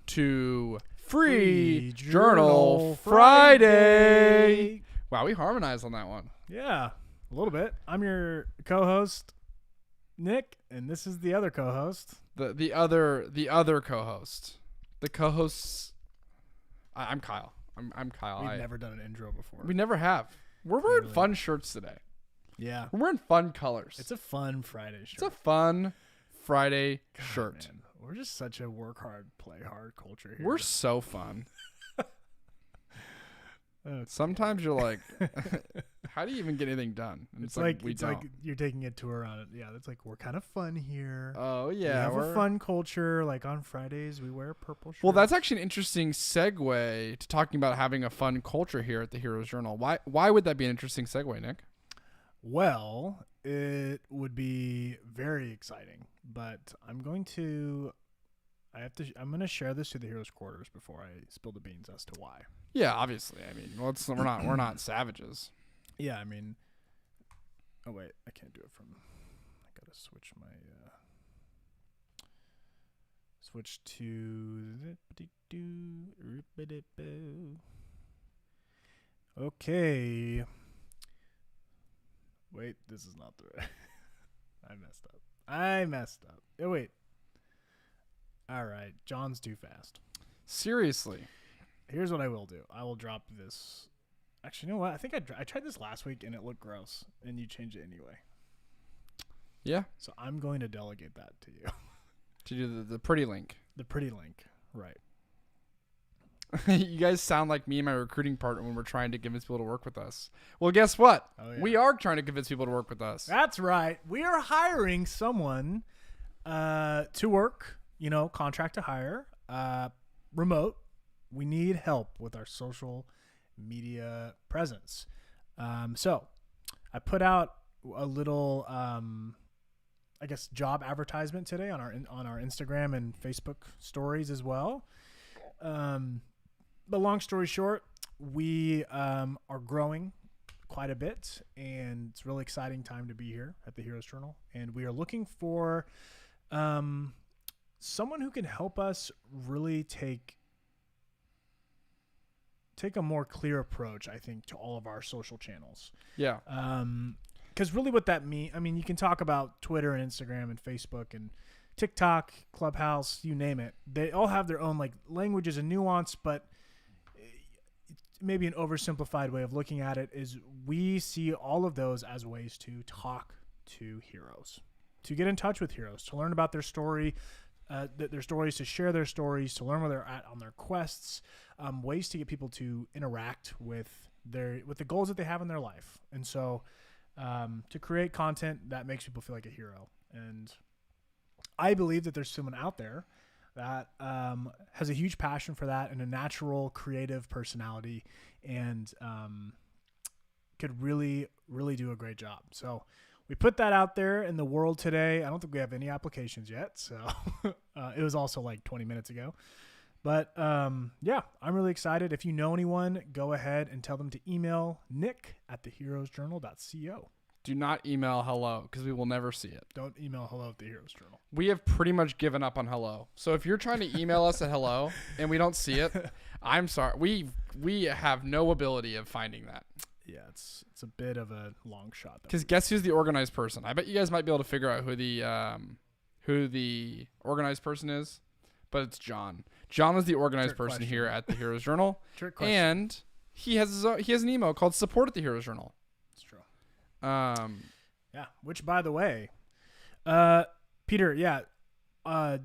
to Free Journal Friday. Wow, we harmonized on that one. Yeah, a little bit. I'm your co-host, Nick, and this is the other co-host. The other co-host. The co-hosts. I'm Kyle. I'm Kyle. We've never done an intro before. We never have. We're wearing Really? fun shirts today. Yeah. We're wearing fun colors. It's a fun Friday shirt. It's a fun Friday God, shirt. man. We're just such a work hard, play hard culture here. We're so fun. Okay. Sometimes you're like, how do you even get anything done? And It's like we don't. like you're taking a tour on it. Yeah, it's like we're kind of fun here. Oh We yeah, have we're a fun culture. Like on Fridays, we wear purple shirts. Well, that's actually an interesting segue to talking about having a fun culture here at the Heroes Journal. Why would that be an interesting segue, Nick? Well, it would be very exciting, but I'm going to share this to the Heroes Quarters before I spill the beans as to why. Yeah, obviously. I mean, we're not savages. Yeah, I mean, oh wait, I can't do it from. I gotta switch my switch to. Okay. Wait, this is not the right. I messed up. Oh wait. All right, John's too fast. Seriously. Here's what I will do. I will drop this. Actually, you know what? I think I tried this last week and it looked gross, and you changed it anyway. Yeah. So I'm going to delegate that to you. To do the pretty link. The pretty link, right? You guys sound like me and my recruiting partner when we're trying to convince people to work with us. Well, guess what? Oh, yeah. We are trying to convince people to work with us. That's right. We are hiring someone to work. You know, contract to hire, remote. We need help with our social media presence. So I put out a little, I guess, job advertisement today on our Instagram and Facebook stories as well. But long story short, we are growing quite a bit, and it's a really exciting time to be here at the Heroes Journal. And we are looking for someone who can help us really take a more clear approach, I think, to all of our social channels. Yeah. Because really what that means, I mean, you can talk about Twitter and Instagram and Facebook and TikTok, Clubhouse, you name it. They all have their own like languages and nuance, but maybe an oversimplified way of looking at it is we see all of those as ways to talk to heroes, to get in touch with heroes, to learn about their story, their stories, to share their stories, to learn where they're at on their quests, ways to get people to interact with the goals that they have in their life. And so to create content that makes people feel like a hero. And I believe that there's someone out there that has a huge passion for that and a natural creative personality and could really, really do a great job. So we put that out there in the world today. I don't think we have any applications yet. So it was also like 20 minutes ago. But yeah, I'm really excited. If you know anyone, go ahead and tell them to email nick@theheroesjournal.co. Do not email hello because we will never see it. Don't email hello at the Heroes Journal. We have pretty much given up on hello. So if you're trying to email us at hello and we don't see it, I'm sorry. We have no ability of finding that. Yeah, it's a bit of a long shot. Because guess who's the organized person? I bet you guys might be able to figure out who the organized person is, but it's John. John is the organized Trick person question. here at the Heroes Journal, Trick question. and he has an email called support at the Heroes Journal. It's true. Yeah, which by the way, Peter, yeah, I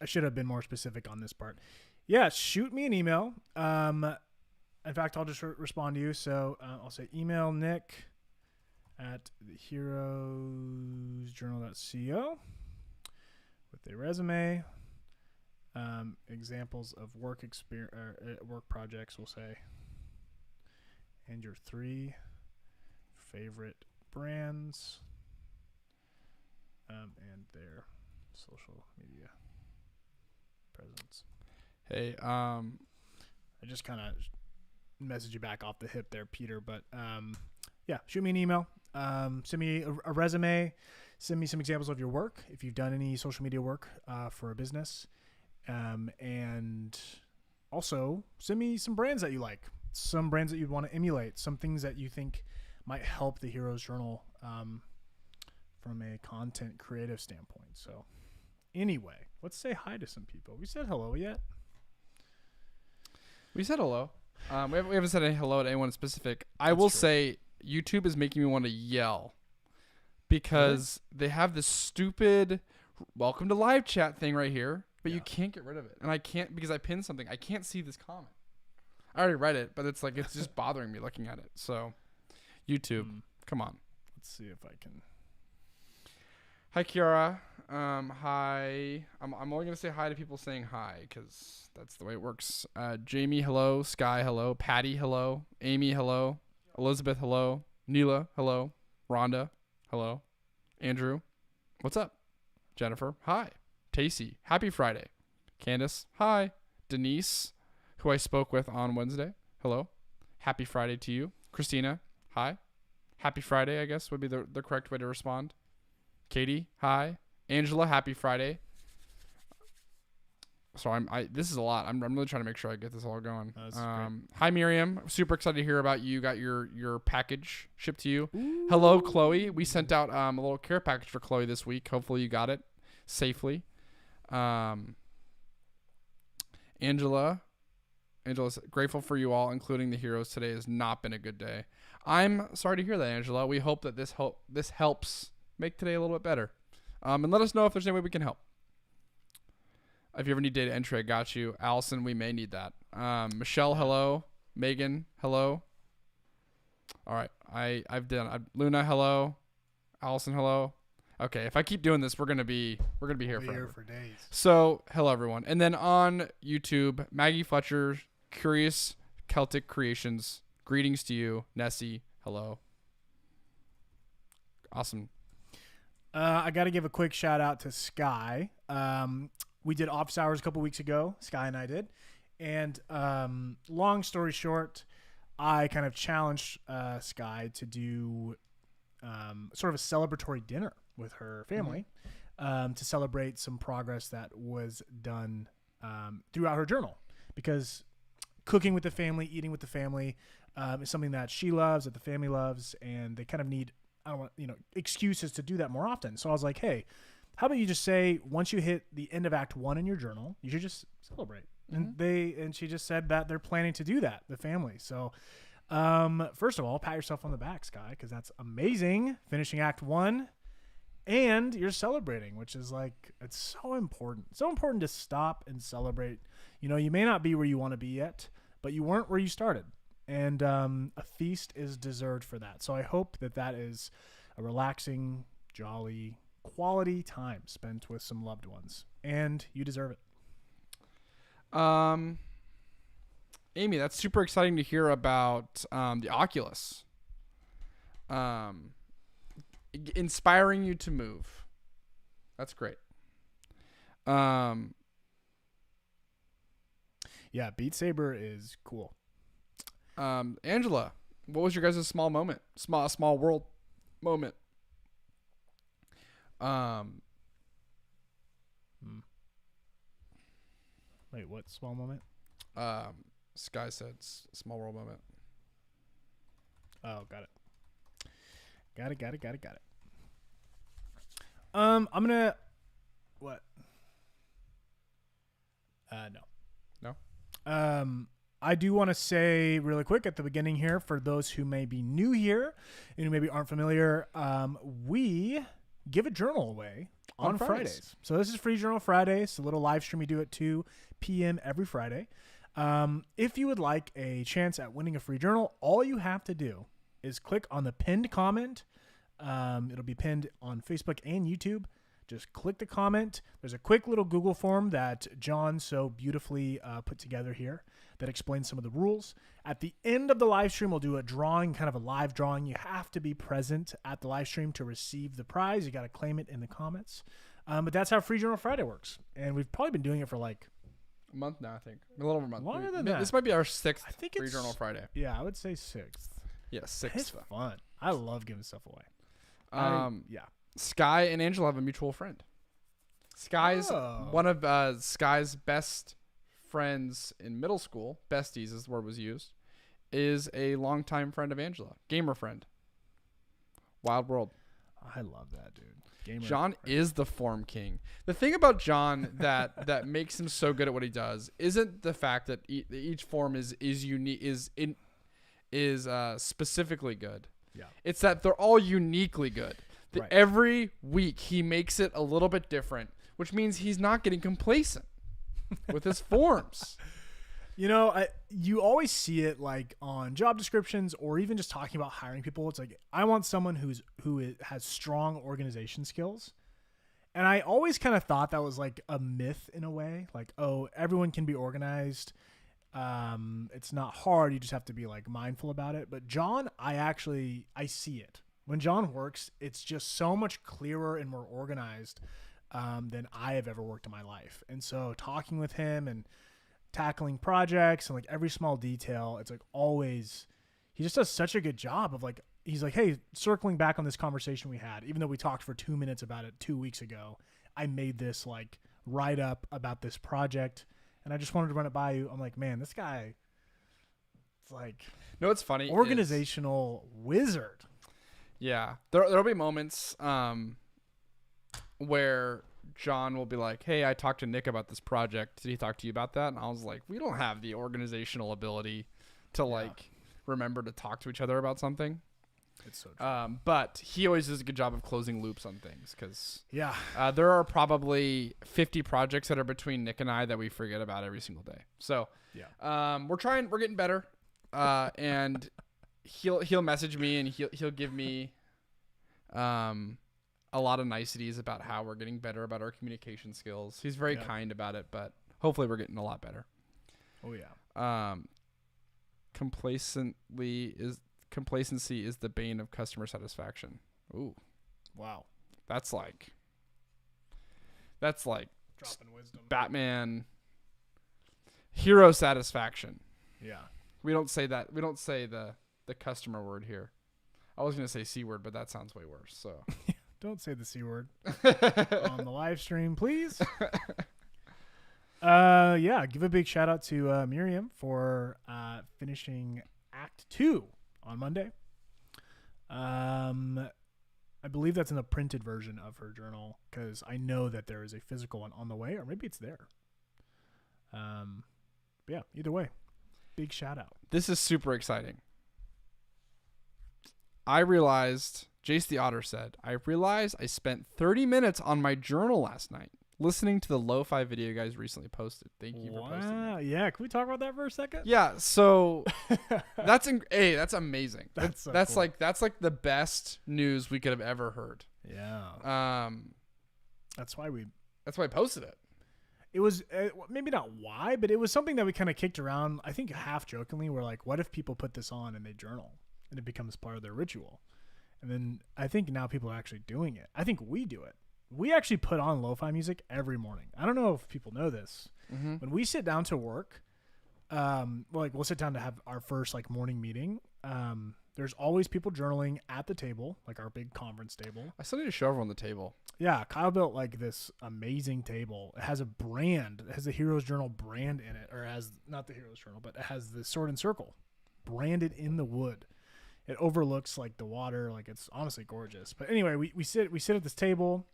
should have been more specific on this part. Yeah, shoot me an email. In fact, I'll just respond to you. So I'll say email Nick at theheroesjournal.co with a resume, examples of work projects, we'll say, and your 3 favorite brands, and their social media presence. Hey, I just kind of message you back off the hip there, Peter, but yeah, shoot me an email, send me a resume, send me some examples of your work if you've done any social media work for a business, And also send me some brands that you like, some brands that you'd want to emulate, some things that you think might help the Heroes Journal from a content creative standpoint. So anyway, let's say hi to some people. We said hello yet? We said hello. We haven't said any hello to anyone specific. I will say YouTube is making me want to yell because they have this stupid welcome to live chat thing right here, but you can't get rid of it. And I can't because I pinned something. I can't see this comment. I already read it, but it's like it's just bothering me looking at it. So YouTube, come on. Let's see if I can. Hi, Kiara. Hi. I'm only going to say hi to people saying hi because that's the way it works. Jamie, hello. Sky, hello. Patty, hello. Amy, hello. Elizabeth, hello. Neela, hello. Rhonda, hello. Andrew, what's up? Jennifer, hi. Tacy, happy Friday. Candace, hi. Denise, who I spoke with on Wednesday, hello. Happy Friday to you. Christina, hi. Happy Friday, I guess, would be the correct way to respond. Katie, hi. Angela, happy Friday. So this is a lot. I'm really trying to make sure I get this all going. Hi Miriam, super excited to hear about you got your package shipped to you. Ooh. Hello Chloe. We sent out a little care package for Chloe this week. Hopefully you got it safely. Angela's grateful for you all, including the heroes. Today has not been a good day. I'm sorry to hear that, Angela. We hope that this helps make today a little bit better. And let us know if there's any way we can help. If you ever need data entry, I got you. Allison, we may need that. Michelle, hello. Megan, hello. All right, I've done. Luna, hello. Allison, hello. Okay, if I keep doing this, we're gonna be here for days. So, hello everyone. And then on YouTube, Maggie Fletcher, Curious Celtic Creations. Greetings to you, Nessie. Hello. Awesome. I got to give a quick shout out to Sky. We did office hours a couple weeks ago. Sky and I did. And long story short, I kind of challenged Sky to do sort of a celebratory dinner with her family to celebrate some progress that was done throughout her journal. Because cooking with the family, eating with the family is something that she loves, that the family loves, and they kind of need excuses to do that more often. So I was like, hey, how about you just say once you hit the end of Act 1 in your journal, you should just celebrate. Mm-hmm. And she just said that they're planning to do that, the family. So first of all, pat yourself on the back, Sky, because that's amazing. Finishing Act 1 and you're celebrating, which is like, it's so important. So important to stop and celebrate. You know, you may not be where you want to be yet, but you weren't where you started. And a feast is deserved for that. So I hope that is a relaxing, jolly, quality time spent with some loved ones. And you deserve it. Amy, that's super exciting to hear about the Oculus. Inspiring you to move. That's great. Yeah, Beat Saber is cool. Angela, what was your guys' small moment? Small world moment. Wait, what small moment? Sky said small world moment. Oh, got it. Got it. I'm gonna what? No. I do want to say really quick at the beginning here, for those who may be new here and who maybe aren't familiar, we give a journal away on Fridays. So this is Free Journal Friday. It's a little live stream we do at 2 p.m. every Friday. If you would like a chance at winning a free journal, all you have to do is click on the pinned comment. It'll be pinned on Facebook and YouTube. Just click the comment. There's a quick little Google form that John so beautifully put together here that explains some of the rules. At the end of the live stream, we'll do a drawing, kind of a live drawing. You have to be present at the live stream to receive the prize. You got to claim it in the comments. But that's how Free Journal Friday works. And we've probably been doing it for like a month now, I think. A little over a month. Longer than that. This might be our 6th Free Journal Friday. Yeah, I would say 6th. Yeah, 6th. It's fun. I love giving stuff away. Yeah. Sky and Angela have a mutual friend. Sky's Oh. one of Sky's best friends in middle school. Besties is the word was used. Is a longtime friend of Angela, gamer friend. Wild World. I love that, dude. Gamer. John is the form king. The thing about John that makes him so good at what he does isn't the fact that each form is unique is specifically good. Yeah. It's that they're all uniquely good. Right. Every week he makes it a little bit different, which means he's not getting complacent with his forms. You know, you always see it like on job descriptions or even just talking about hiring people. It's like, I want someone who has strong organization skills. And I always kind of thought that was like a myth in a way. Like, oh, everyone can be organized. It's not hard. You just have to be like mindful about it. But John, I see it. When John works, it's just so much clearer and more organized than I have ever worked in my life. And so talking with him and tackling projects and like every small detail, it's like always, he just does such a good job of like, he's like, hey, circling back on this conversation we had, even though we talked for 2 minutes about it 2 weeks ago, I made this like write up about this project and I just wanted to run it by you. I'm like, man, this guy, it's like, No, it's funny. organizational wizard. Yeah, there'll be moments where John will be like, hey, I talked to Nick about this project. Did he talk to you about that? And I was like, we don't have the organizational ability to like remember to talk to each other about something. It's so true. But he always does a good job of closing loops on things because Yeah. there are probably 50 projects that are between Nick and I that we forget about every single day. So we're getting better. And he'll message me and he'll give me a lot of niceties about how we're getting better about our communication skills. He's very kind about it, but hopefully we're getting a lot better. Oh yeah. Complacency is the bane of customer satisfaction. Ooh, Wow. that's like Dropping wisdom. Batman hero satisfaction. Yeah. We don't say that. We don't say the customer word here. I was going to say C word, but that sounds way worse. So Don't say the C word on the live stream, please. Yeah, give a big shout out to Miriam for finishing Act 2 on Monday. I believe that's in the printed version of her journal because I know that there is a physical one on the way, or maybe it's there. Yeah, either way, big shout out. this is super exciting. I realized, Jace the Otter said, I realized I spent 30 minutes on my journal last night listening to the lo-fi video you guys recently posted. Thank you for posting it. Yeah, can we talk about that for a second? Yeah, so that's amazing. That's so that's cool. like the best news we could have ever heard. Yeah. That's why I posted it. it was maybe not why, but it was something that we kind of kicked around, I think half jokingly. We're like, what if people put this on and they journal and it becomes part of their ritual? And then I think now people are actually doing it. I think we do it. We actually put on lo-fi music every morning. I don't know if people know this. Mm-hmm. When we sit down to work, we'll sit down to have our first like morning meeting. There's always people journaling at the table, like our big conference table. I still need to show everyone the table. Yeah, Kyle built like this amazing table. It has a brand. It has the Heroes Journal brand in it, or has not the Heroes Journal, but it has the Sword and Circle branded in the wood. It overlooks like the water. Like it's honestly gorgeous. But anyway, we sit at this table.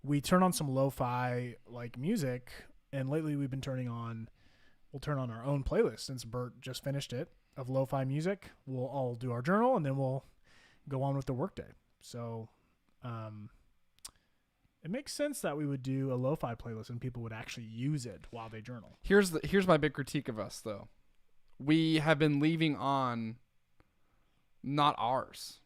We turn on some lo-fi like music, and lately we've been we'll turn on our own playlist since Bert just finished it of lo-fi music. We'll all do our journal and then we'll go on with the workday. So, it makes sense that we would do a lo-fi playlist and people would actually use it while they journal. Here's my big critique of us though. We have been leaving on not ours.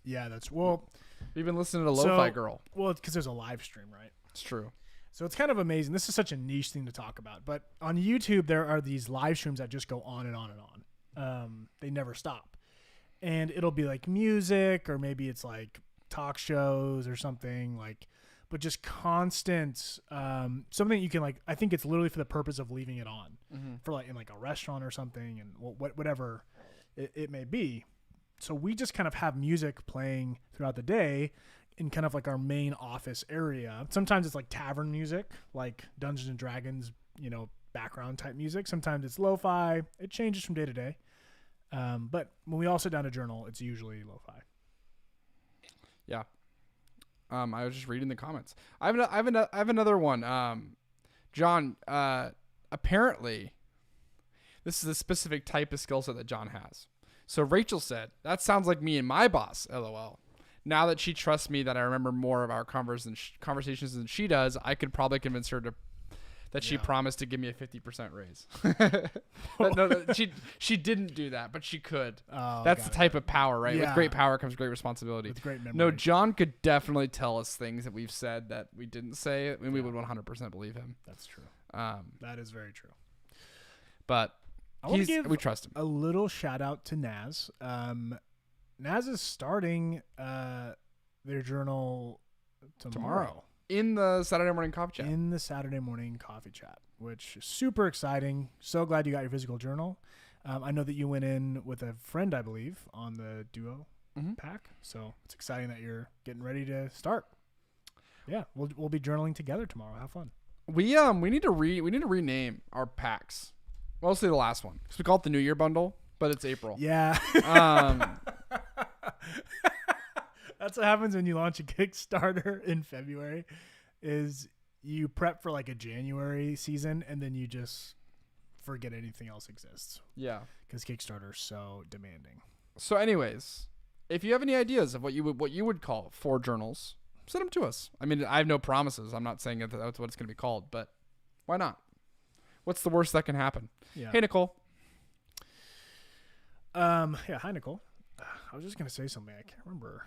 Yeah, that's We've been listening to Lo-Fi Girl. Well, it's because there's a live stream, right? It's true. So it's kind of amazing. This is such a niche thing to talk about. But on YouTube, there are these live streams that just go on and on and on. They never stop. And it'll be like music, or maybe it's like talk shows or something, like, but just constant, something you can like, I think it's literally for the purpose of leaving it on for like in like a restaurant or something, and whatever it may be. So we just kind of have music playing throughout the day, in kind of like our main office area. Sometimes it's like tavern music, like Dungeons and Dragons, background type music. Sometimes it's lo-fi. It changes from day to day. But when we all sit down to journal, it's usually lo-fi. Yeah. I was just reading the comments. I have another one. John, apparently this is a specific type of skill set that John has. So Rachel said, "That sounds like me and my boss, LOL. Now that she trusts me that I remember more of our conversations than she does, I could probably convince her that she promised to give me a 50% raise." no, she didn't do that, but she could. That's the type of power, right? Yeah. With great power comes great responsibility. With great memory. No, John could definitely tell us things that we've said that we didn't say, and we would 100% believe him. That's true. That is very true. But we trust him. A little shout out to Naz. Naz is starting their journal tomorrow. In the Saturday morning coffee chat. In the Saturday morning coffee chat, which is super exciting. So glad you got your physical journal. I know that you went in with a friend, I believe, on the duo pack. So it's exciting that you're getting ready to start. Yeah, we'll be journaling together tomorrow. Have fun. We need to rename our packs. Mostly the last one, because we call it the New Year bundle, but it's April. Yeah. That's what happens when you launch a Kickstarter in February, is you prep for like a January season and then you just forget anything else exists. Yeah. Because Kickstarter's so demanding. So anyways, if you have any ideas of what you would call 4 journals, send them to us. I mean, I have no promises. I'm not saying that that's what it's going to be called, but why not? What's the worst that can happen? Yeah. Hey, Nicole. Yeah. Hi, Nicole. I was just going to say something. I can't remember.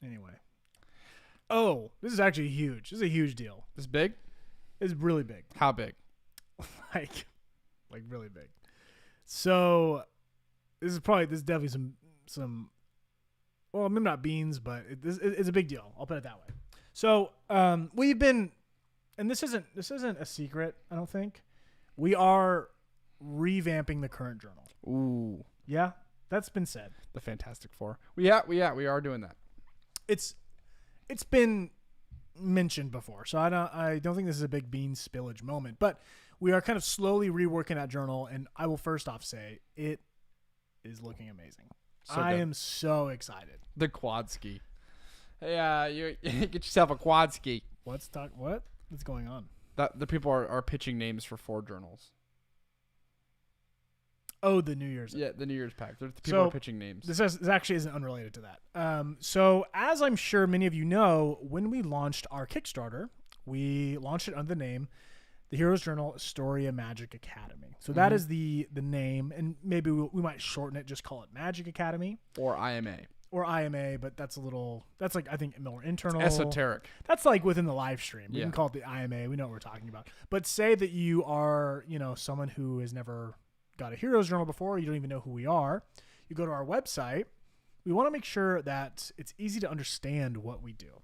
Anyway. Oh, this is actually huge. This is a huge deal. This is big? It's really big. How big? like really big. So this is definitely some, well, maybe not beans, but it's a big deal. I'll put it that way. So, we've been, and this isn't a secret, I don't think. We are revamping the current journal. Ooh. Yeah, that's been said. The Fantastic Four. We are doing that. It's been mentioned before, so I don't think this is a big bean spillage moment, but we are kind of slowly reworking that journal, and I will first off say it is looking amazing. So I good. am so excited. The quad ski. Hey, you get yourself a quad ski. What's going on? That the people are pitching names for 4 journals. Oh, the New Year's. Yeah, the New Year's pack. The people are pitching names. This actually isn't unrelated to that. So as I'm sure many of you know, when we launched our Kickstarter, we launched it under the name The Hero's Journal Astoria Magic Academy. So that is the name, and maybe we might shorten it, just call it Magic Academy. Or IMA. Or IMA, but that's like, I think, more internal. It's esoteric. That's like within the live stream. We Yeah. can call it the IMA. We know what we're talking about. But say that you are, someone who has never got a Hero's Journal before, you don't even know who we are. You go to our website. We want to make sure that it's easy to understand what we do.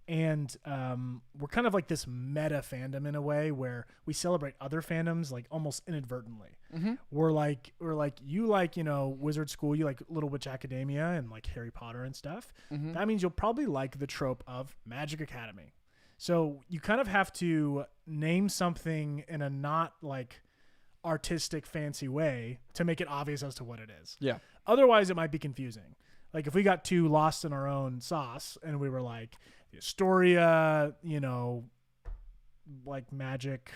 And we're kind of like this meta fandom in a way where we celebrate other fandoms like almost inadvertently. Mm-hmm. We're like you like Wizard School, you like Little Witch Academia and like Harry Potter and stuff. Mm-hmm. That means you'll probably like the trope of Magic Academy. So you kind of have to name something in a not like artistic fancy way to make it obvious as to what it is. Yeah. Otherwise it might be confusing. Like if we got too lost in our own sauce and we were like Astoria, like magic,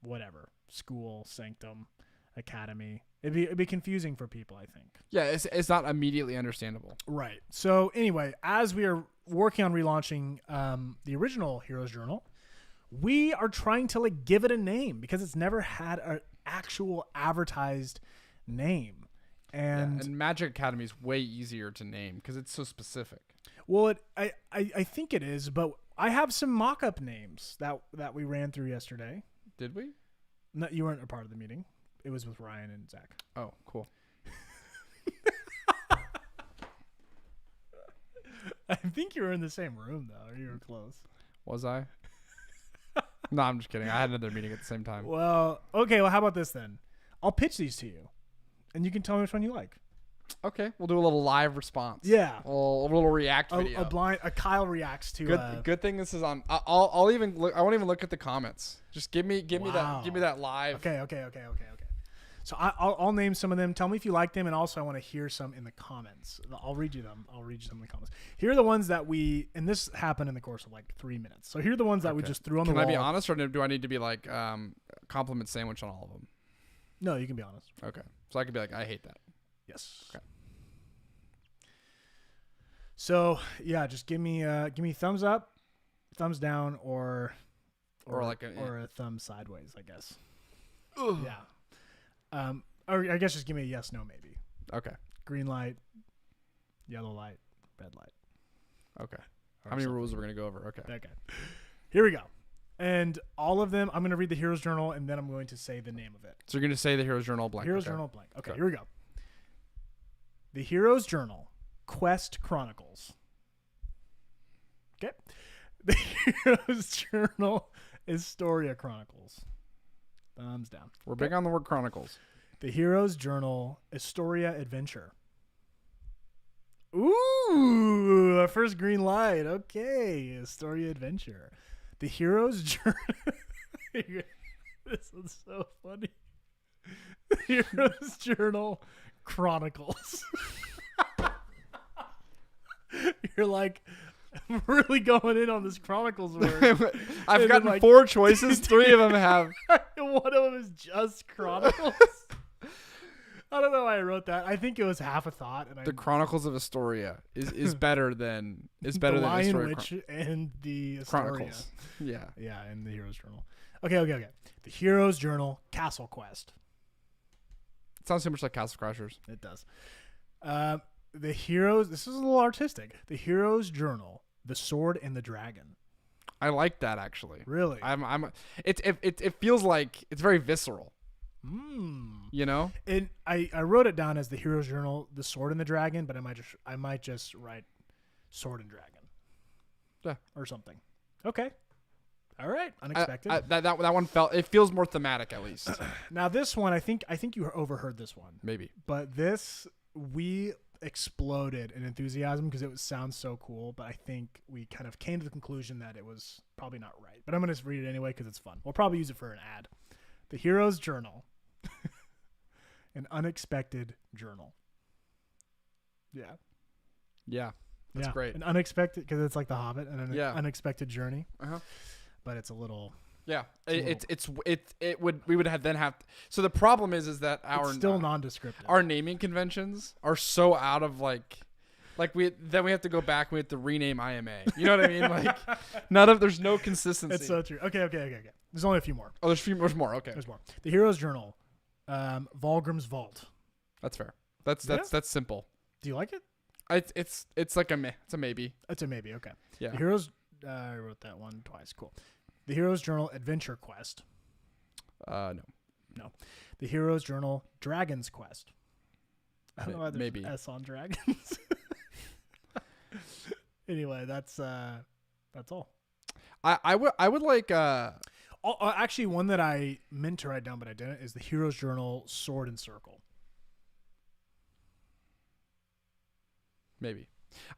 whatever, school, sanctum, academy. It'd be confusing for people, I think. Yeah, it's not immediately understandable. Right. So anyway, as we are working on relaunching the original Heroes Journal, we are trying to like give it a name because it's never had an actual advertised name. And Magic Academy is way easier to name because it's so specific. Well, I think it is, but I have some mock-up names that we ran through yesterday. Did we? No, you weren't a part of the meeting. It was with Ryan and Zach. Oh, cool. I think you were in the same room, though, or you were close. Was I? No, I'm just kidding. I had another meeting at the same time. Well, okay. Well, how about this then? I'll pitch these to you, and you can tell me which one you like. Okay, we'll do a little live response. Yeah. A little react video. A Kyle reacts to. Good thing this is on. I'll even look. I won't even look at the comments. Just give me Wow. that live. Okay. So I'll name some of them. Tell me if you like them, and also I want to hear some in the comments. I'll read you them. I'll read you some in the comments. Here are the ones that and this happened in the course of like 3 minutes. So here are the ones that we just threw on the wall. Can I be honest, or do I need to be like compliment sandwich on all of them? No, you can be honest. Okay, so I could be like, I hate that. Yes. Okay. So yeah, just give me thumbs up, thumbs down, or like a thumb sideways, I guess. Ugh. Yeah. Or I guess just give me a yes, no, maybe. Okay. Green light, yellow light, red light. Okay. How many rules are we gonna go over? Okay. Okay. Here we go. And all of them, I'm going to read the Hero's Journal, and then I'm going to say the name of it. So you're going to say the Hero's Journal blank. Hero's Journal blank. Okay, here we go. The Hero's Journal Quest Chronicles. Okay. The Hero's Journal Historia Chronicles. Thumbs down. We're big on the word chronicles. The Hero's Journal Historia Adventure. Ooh, our first green light. Okay, Historia Adventure. The Hero's Journal. This one's so funny. The Hero's Journal Chronicles. You're like, I'm really going in on this Chronicles word. I've gotten 4 choices. 3 of them have. One of them is just Chronicles. I don't know why I wrote that. I think it was half a thought. And the Chronicles of Astoria is better than the Lion Witch and the Astoria. Chronicles. Yeah, and the Hero's Journal. Okay. The Hero's Journal Castle Quest. It sounds too much like Castle Crashers. It does. The Heroes. This is a little artistic. The Hero's Journal: The Sword and the Dragon. I like that actually. Really? It feels like it's very visceral. You know? And I wrote it down as the Hero's Journal, The Sword and the Dragon, but I might just write Sword and Dragon. Yeah. Or something. Okay. All right. Unexpected. That one feels more thematic at least. Now this one, I think you overheard this one. Maybe. But this, we exploded in enthusiasm because it sounds so cool, but I think we kind of came to the conclusion that it was probably not right. But I'm going to read it anyway because it's fun. We'll probably use it for an ad. The Hero's Journal. An unexpected journal. Yeah. Yeah. That's great. An unexpected, because it's like The Hobbit, and an unexpected journey. But it's a little. Yeah. We would have then have. So the problem is that it's still non-descriptive. Our naming conventions are so out of like we have to go back and we have to rename IMA. You know what I mean? Like there's no consistency. It's so true. Okay. There's only a few more. Oh, there's more. Okay. There's more. The Hero's Journal, Volgrim's Vault. That's fair. That's simple. Do you like it? It's like a meh. It's a maybe. It's a maybe. Okay. Yeah. The Hero's. I wrote that one twice. Cool. The Hero's Journal Adventure Quest. No. The Hero's Journal Dragon's Quest. I don't know why there's maybe S on dragons. Anyway, that's all. I would like. Actually, one that I meant to write down but I didn't is the Hero's Journal Sword and Circle. Maybe.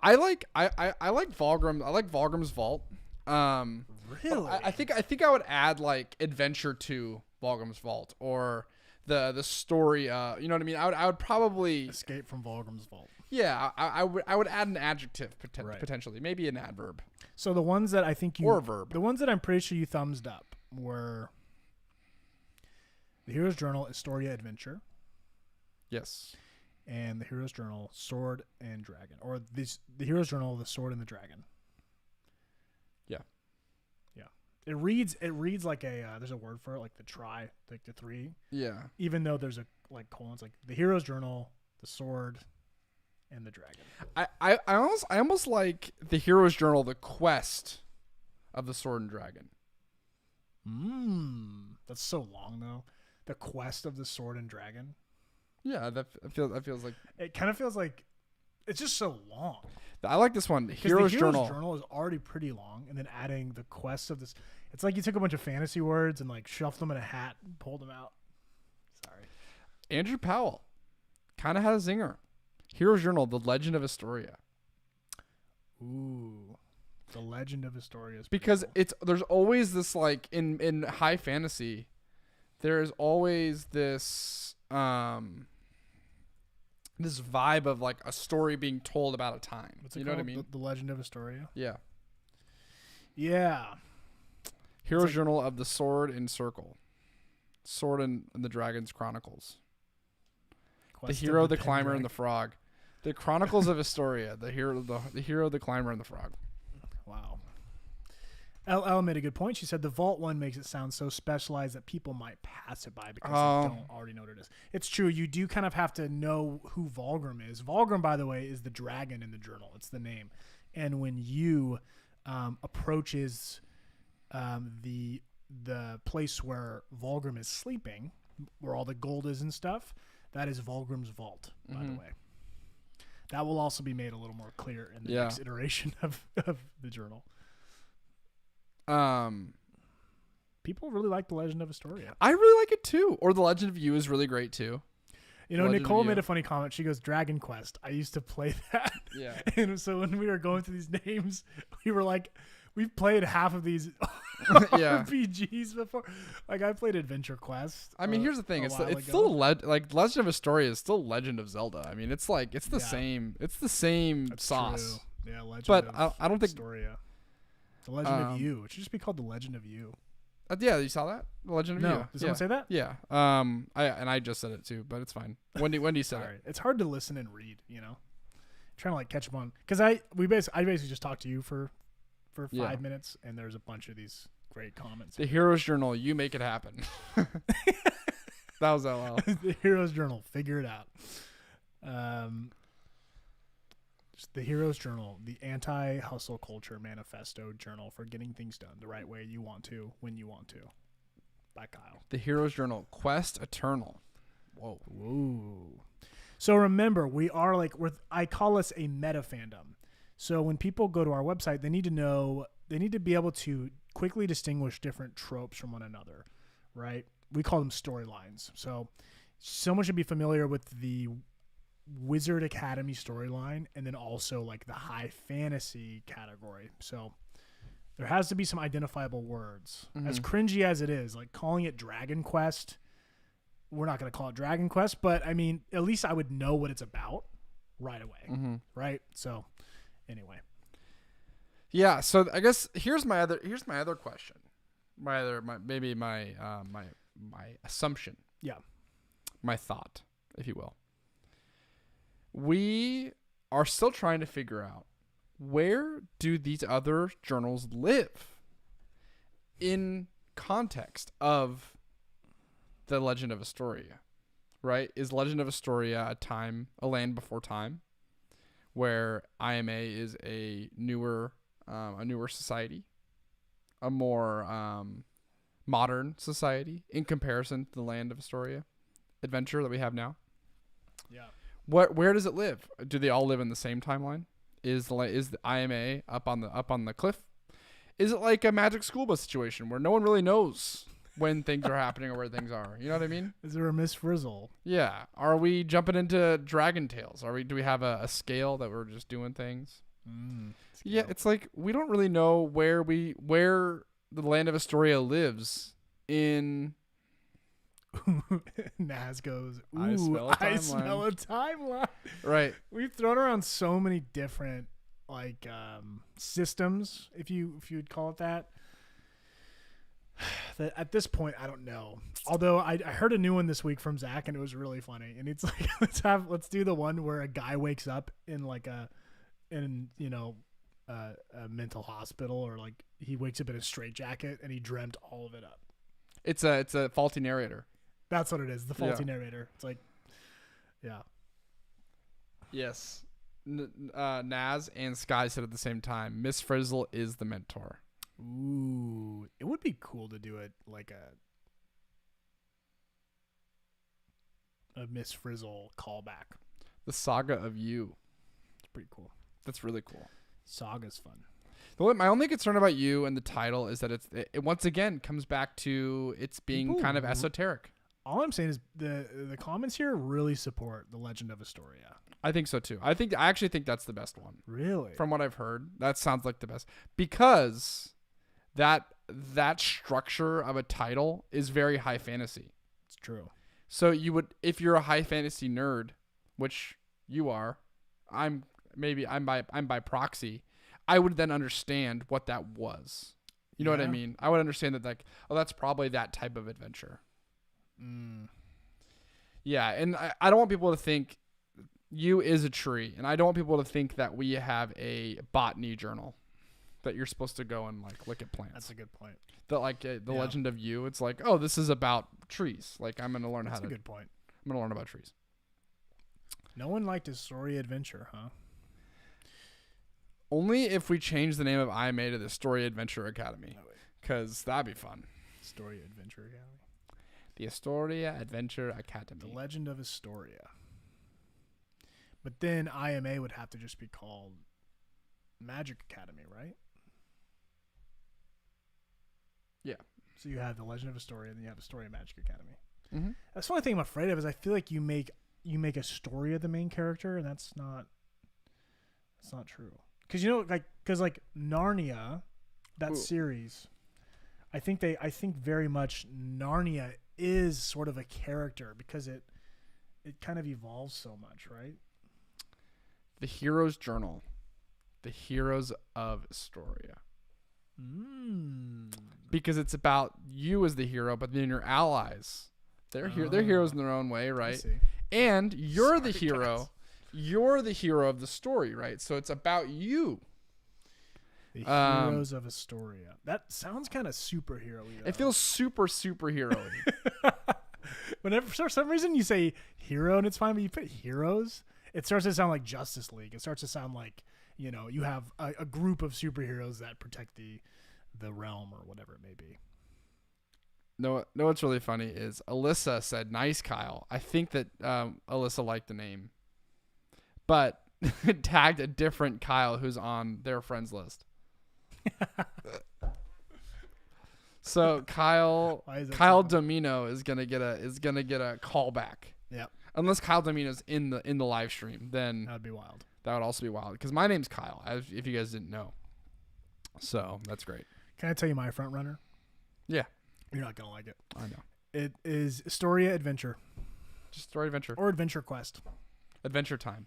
I like Volgrim. I like Volgrim's Vault. Really? I think I would add like adventure to Volgrim's Vault or the story. You know what I mean? I would probably escape from Volgrim's Vault. Yeah, I would add an adjective potentially, maybe an adverb. So the ones that I think or a verb. The ones that I'm pretty sure you thumbsed up were the Hero's Journal Historia Adventure. Yes. And the Hero's Journal Sword and Dragon, or the Hero's Journal The Sword and the Dragon. Yeah. It reads like a there's a word for it, like the 3. Yeah. Even though there's a like colons, like the Hero's Journal, the Sword, and the Dragon. I almost like the Hero's Journal, the Quest of the Sword and Dragon. That's so long though. The Quest of the Sword and Dragon. Yeah, that feels like it kind of feels like it's just so long. I like this one. Hero's Journal. Journal is already pretty long, and then adding the quest of this, it's like you took a bunch of fantasy words and like shoved them in a hat and pulled them out. Sorry. Andrew Powell kind of had a zinger. Heroes Journal: The Legend of Astoria. Ooh, the Legend of Astoria is pretty Because cool. there's always this, like, in high fantasy, there is always this this vibe of like a story being told about a time. What's it You know what I called? mean? The Legend of Astoria. Yeah. Yeah. Heroes like- Journal of the Sword and Circle. Sword and the Dragon's Chronicles. Quest The of Hero, the Climber, Pendragon. and the Frog. The Chronicles of Astoria. The Hero, the Climber, and the Frog. Wow. LL made a good point. She said the Vault one makes it sound so specialized that people might pass it by because Oh. they don't already know what it is. It's true. You do kind of have to know who Volgrim is. Volgrim, by the way, is the dragon in the journal. It's the name. And when you approaches the place where Volgrim is sleeping, where all the gold is and stuff, that is Volgrim's vault, by the Mhm. way. That will also be made a little more clear in the Yeah. next iteration of the journal. People really like The Legend of Astoria. I really like it too. Or The Legend of You is really great too. You know, Legend of Nicole You. made a funny comment. She goes, Dragon Quest. I used to play that. Yeah. And so when we were going through these names, we were like, we've played half of these Yeah. RPGs before. Like, I played Adventure Quest. I mean, here's the thing. a It's while it's ago. still like Legend of Astoria is still Legend of Zelda. I mean, it's like it's the Yeah. same. It's the same That's sauce. true. Yeah, Legend But of I don't think. Astoria. The Legend of Um, You. It should just be called The Legend of You. Yeah, you saw that? The Legend of No. You. Did someone say that? Yeah. I just said it too, but it's fine. Wendy said Sorry. it. It's hard to listen and read, you know? Trying to like catch up on. Because I basically just talked to you for 5 Yeah. minutes, and there's a bunch of these great comments. The Heroes Journal. You make it happen. That was LL. The Heroes Journal. Figure it out. Just the Heroes Journal, the anti-hustle culture manifesto journal for getting things done the right way you want to, when you want to. By Kyle. The Heroes Journal. Quest Eternal. Whoa. Whoa. So remember, I call us a meta fandom. So when people go to our website, they need to be able to quickly distinguish different tropes from one another, right? We call them storylines. So someone should be familiar with the Wizard Academy storyline and then also like the high fantasy category. So there has to be some identifiable words. As cringy as it is, like calling it Dragon Quest, we're not going to call it Dragon Quest, but I mean, at least I would know what it's about right away, right? So anyway. Yeah. So I guess here's my other question. My assumption. Yeah. My thought, if you will. We are still trying to figure out, where do these other journals live in context of the Legend of Astoria, right? Is Legend of Astoria a land before time, where IMA is a newer society, a more modern society in comparison to the Land of Astoria adventure that we have now? Yeah. Where does it live? Do they all live in the same timeline? Is the IMA up on the cliff? Is it like a Magic School Bus situation where no one really knows when things are happening or where things are? You know what I mean? Is there a Miss Frizzle? Yeah. Are we jumping into Dragon Tales? Do we have a scale that we're just doing things? Yeah, it's like we don't really know where the Land of Astoria lives in. Naz goes, ooh, I smell a I timeline." smell a timeline. Right. We've thrown around so many different like systems, if you'd call it that. That at this point I don't know. Although I heard a new one this week from Zach and it was really funny. And it's like let's do the one where a guy wakes up in like a mental hospital, or like he wakes up in a straitjacket and he dreamt all of it up. It's a faulty narrator. That's what it is. The faulty Yeah. narrator. It's like, yeah. Yes. Naz and Sky said at the same time, Miss Frizzle is the mentor. Ooh, it would be cool to do it like a Miss Frizzle callback. The Saga of You. It's pretty cool. That's really cool. Saga's fun. My only concern about You and the title is that it once again comes back to it's being People kind of esoteric. All I'm saying is the comments here really support the Legend of Astoria. I think so too. I actually think that's the best one. Really? From what I've heard, that sounds like the best because that structure of a title is very high fantasy. It's true. So you would, if you're a high fantasy nerd, which you are, I'm by proxy, I would then understand what that was. You know what I Yeah. mean? I would understand that, like, oh, that's probably that type of adventure. Yeah, and I don't want people to think you is a tree, and I don't want people to think that we have a botany journal that you're supposed to go and like look at plants. That's a good point. The Yeah. Legend of You. It's like, oh, this is about trees. Like I'm gonna learn That's how a to. good point. I'm gonna learn about trees. No one liked Astoria Adventure, huh? Only if we change the name of IMA to the Story Adventure Academy, because that'd be fun. Astoria Adventure Academy. The Astoria Adventure Academy. The Legend of Astoria. But then IMA would have to just be called Magic Academy, right? Yeah. So you have the Legend of Astoria, and then you have Astoria Magic Academy. Mm-hmm. That's the only thing I'm afraid of is I feel like you make Astoria the main character, and that's not true. Because like Narnia, that Ooh. series, I think very much Narnia is sort of a character because it kind of evolves so much, right? The Hero's Journal. The Heroes of Astoria. Because it's about you as the hero, but then your allies. They're heroes in their own way, I right? see. And you're the Sorry, hero. guys. You're the hero of the story, right? So it's about you. The Heroes of Astoria. That sounds kind of superhero-y. It feels super superhero-y. Whenever for some reason you say hero and it's fine, but you put heroes, it starts to sound like Justice League. It starts to sound like, you have a group of superheroes that protect the realm or whatever it may be. No, what's really funny is Alyssa said, "Nice, Kyle." I think that Alyssa liked the name, but tagged a different Kyle who's on their friends list. So Kyle Why is that Kyle so funny? Domino is gonna get a callback. Yep. Unless Kyle Domino's in the live stream, then That would be wild. that would also be wild. Because my name's Kyle, if you guys didn't know. So that's great. Can I tell you my front runner? Yeah, You're not going to like it. I know. It is Astoria Adventure Just story adventure, or Adventure Quest. adventure time.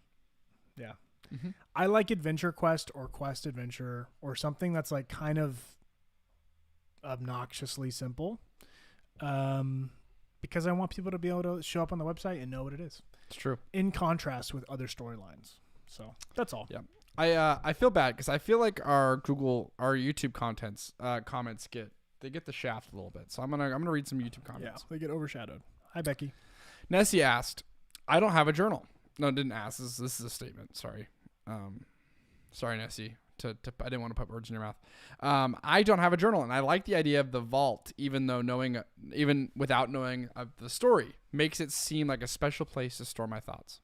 Yeah. Mm-hmm. I like Adventure Quest or Quest Adventure or something that's like kind of obnoxiously simple. Because I want people to be able to show up on the website and know what it is. It's true. In contrast with other storylines. So that's all. Yeah. I feel bad because I feel like our YouTube comments get the shaft a little bit. So I'm gonna read some YouTube Yeah, comments. they get overshadowed. Hi, Becky. Nessie asked, "I don't have a journal." No, didn't ask. This is a statement. Sorry. Sorry, Nessie. I didn't want to put words in your mouth. I don't have a journal, and I like the idea of the vault, even without knowing the story, makes it seem like a special place to store my thoughts.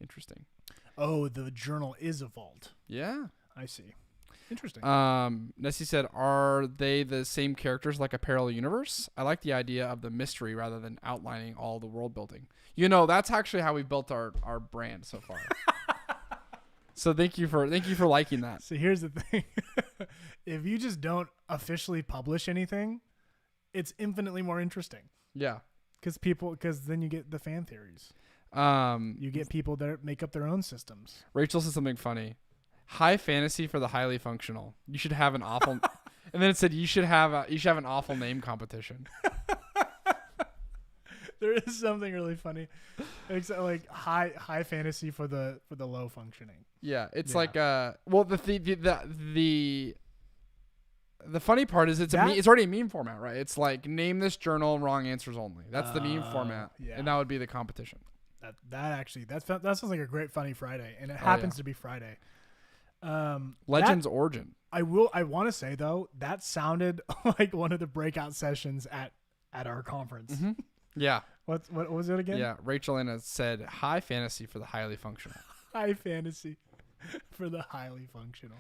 Interesting. Oh, the journal is a vault. Yeah. I see. Interesting. Nessie said, "Are they the same characters like a parallel universe? I like the idea of the mystery rather than outlining all the world building. That's actually how we built our brand so far." So thank you for liking that. So here's the thing. If you just don't officially publish anything, it's infinitely more interesting. Yeah. Because then you get the fan theories. You get people that make up their own systems. Rachel said something funny. High fantasy for the highly functional. You should have an awful, and then it said you should have an awful name competition. There is something really funny. It's like high fantasy for the low functioning. Yeah, it's Yeah. like the funny part is it's already a meme format, right? It's like name this journal wrong answers only. That's the meme format, yeah. and that would be the competition. That sounds like a great funny Friday, and it happens to be Friday. Legends Origin. I want to say though that sounded like one of the breakout sessions at our conference. Mm-hmm. Yeah. What was it again? Yeah. Rachel Anna said high fantasy for the highly functional. High fantasy for the highly functional.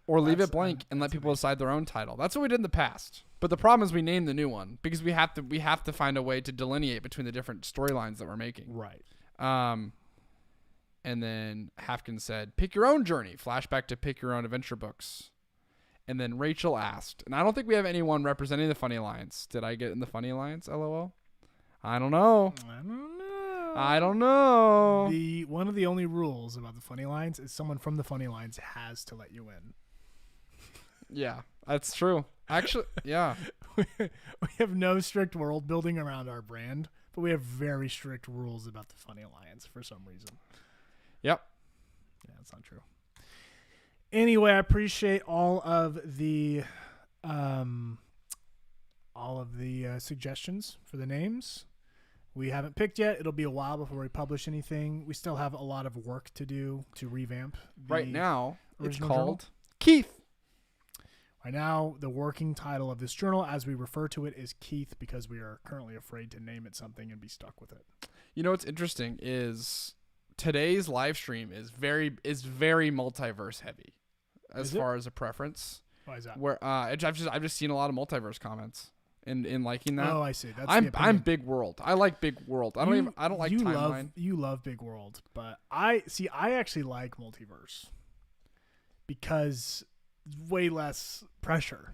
Or leave That's- it blank and let that's people amazing. decide their own title. That's what we did in the past. But the problem is we named the new one because we have to find a way to delineate between the different storylines that we're making. Right. And then Hafkin said, "Pick your own journey." Flashback to Pick Your Own Adventure books. And then Rachel asked, and I don't think we have anyone representing the Funny Alliance. Did I get in the Funny Alliance? LOL. I don't know. I don't know. One of the only rules about the Funny Lines is someone from the Funny Lines has to let you in. Yeah, that's true. Actually, yeah. We have no strict world building around our brand, but we have very strict rules about the Funny Alliance for some reason. Yep. Yeah, that's not true. Anyway, I appreciate all of the suggestions for the names. We haven't picked yet. It'll be a while before we publish anything. We still have a lot of work to do to revamp. Right now, it's original called journal? Keith. Right now, the working title of this journal, as we refer to it, is Keith because we are currently afraid to name it something and be stuck with it. You know what's interesting is today's live stream is very multiverse heavy as Is it? far as a preference. Why is that? Where I've just seen a lot of multiverse comments in liking that. Oh, I see. That's the I'm opinion. Big World. I like Big World. I don't like timeline. You love Big World, but I actually like multiverse because it's way less pressure.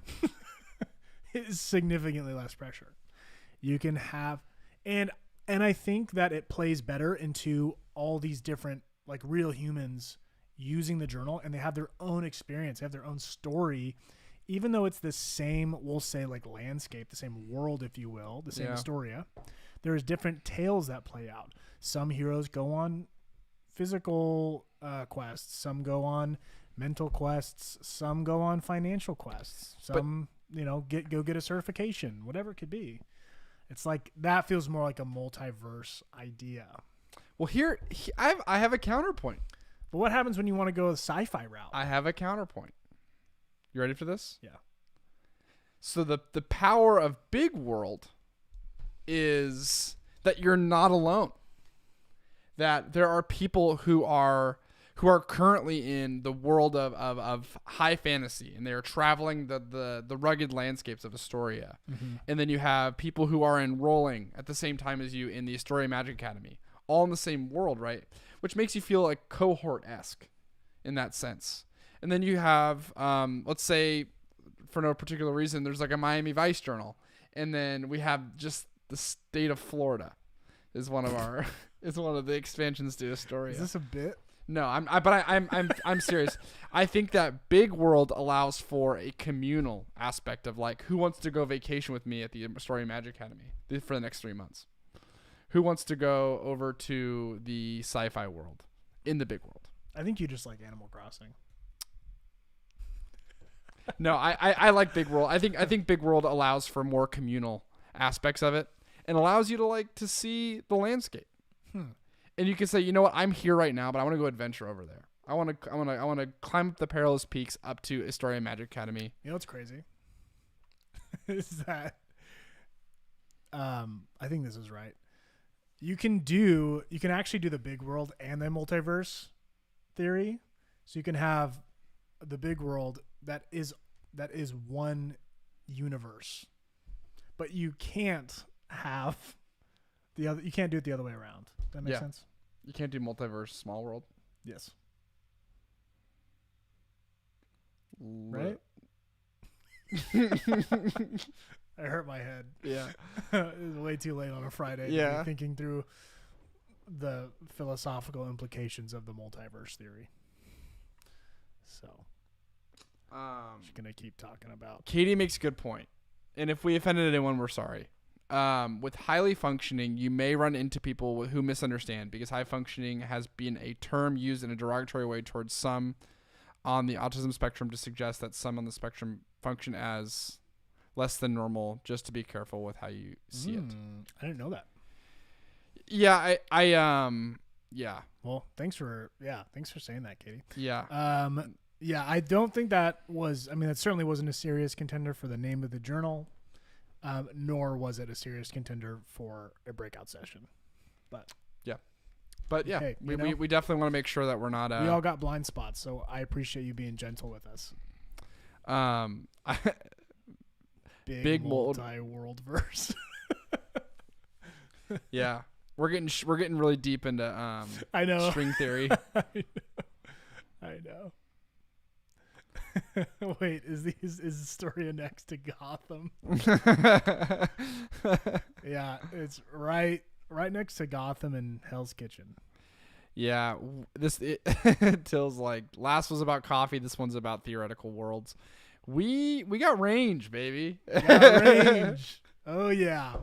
It's significantly less pressure. You can have and I think that it plays better into all these different like real humans using the journal, and they have their own experience, they have their own story. Even though it's the same, we'll say like landscape, the same world, if you will, the same Yeah. Astoria, there's different tales that play out. Some heroes go on physical quests, some go on mental quests, some go on financial quests, some go get a certification, whatever it could be. It's like that feels more like a multiverse idea. Well, I have a counterpoint. But what happens when you want to go the sci-fi route? I have a counterpoint. You ready for this? Yeah. So the power of Big World is that you're not alone. That there are people who are currently in the world of high fantasy, and they are traveling the rugged landscapes of Astoria. Mm-hmm. And then you have people who are enrolling at the same time as you in the Astoria Magic Academy, all in the same world, right? Which makes you feel like cohort-esque in that sense. And then you have, let's say, for no particular reason, there's like a Miami Vice journal, and then we have just the state of Florida is one of our is one of the expansions to Astoria. Is this a bit? No, I'm serious. I think that Big World allows for a communal aspect of like, who wants to go vacation with me at the Astoria Magic Academy for the next 3 months? Who wants to go over to the sci-fi world in the Big World? I think you just like Animal Crossing. No, I like Big World. I think Big World allows for more communal aspects of it and allows you to like to see the landscape. And you can say, you know what, I'm here right now, but I want to go adventure over there. I want to climb up the perilous peaks up to Astoria Magic Academy. You know what's crazy? Is that I think this is right. You can actually do the Big World and the multiverse theory. So you can have the Big World that is one universe. But you can't have the other, you can't do it the other way around. Does that make Yeah. sense? You can't do multiverse small world. Yes. Right? I hurt my head. Yeah. It was way too late on a Friday to Yeah. be thinking through the philosophical implications of the multiverse theory. So, just going to keep talking about. Katie makes a good point. And if we offended anyone, we're sorry. With highly functioning, you may run into people who misunderstand because high functioning has been a term used in a derogatory way towards some on the autism spectrum to suggest that some on the spectrum function as less than normal. Just to be careful with how you see it. I didn't know that. Yeah, yeah. Well, thanks for saying that, Katie. Yeah. Yeah, I don't think that certainly wasn't a serious contender for the name of the journal. Nor was it a serious contender for a breakout session. But yeah, Hey, we definitely want to make sure that we're not. We all got blind spots, so I appreciate you being gentle with us. Big mold. multi-world verse. Yeah, we're getting really deep into I know. string theory. I know. Wait, is Astoria next to Gotham? Yeah, it's right next to Gotham and Hell's Kitchen. Yeah, Till's like last was about coffee. This one's about theoretical worlds. We got range, baby. Got range. Oh yeah,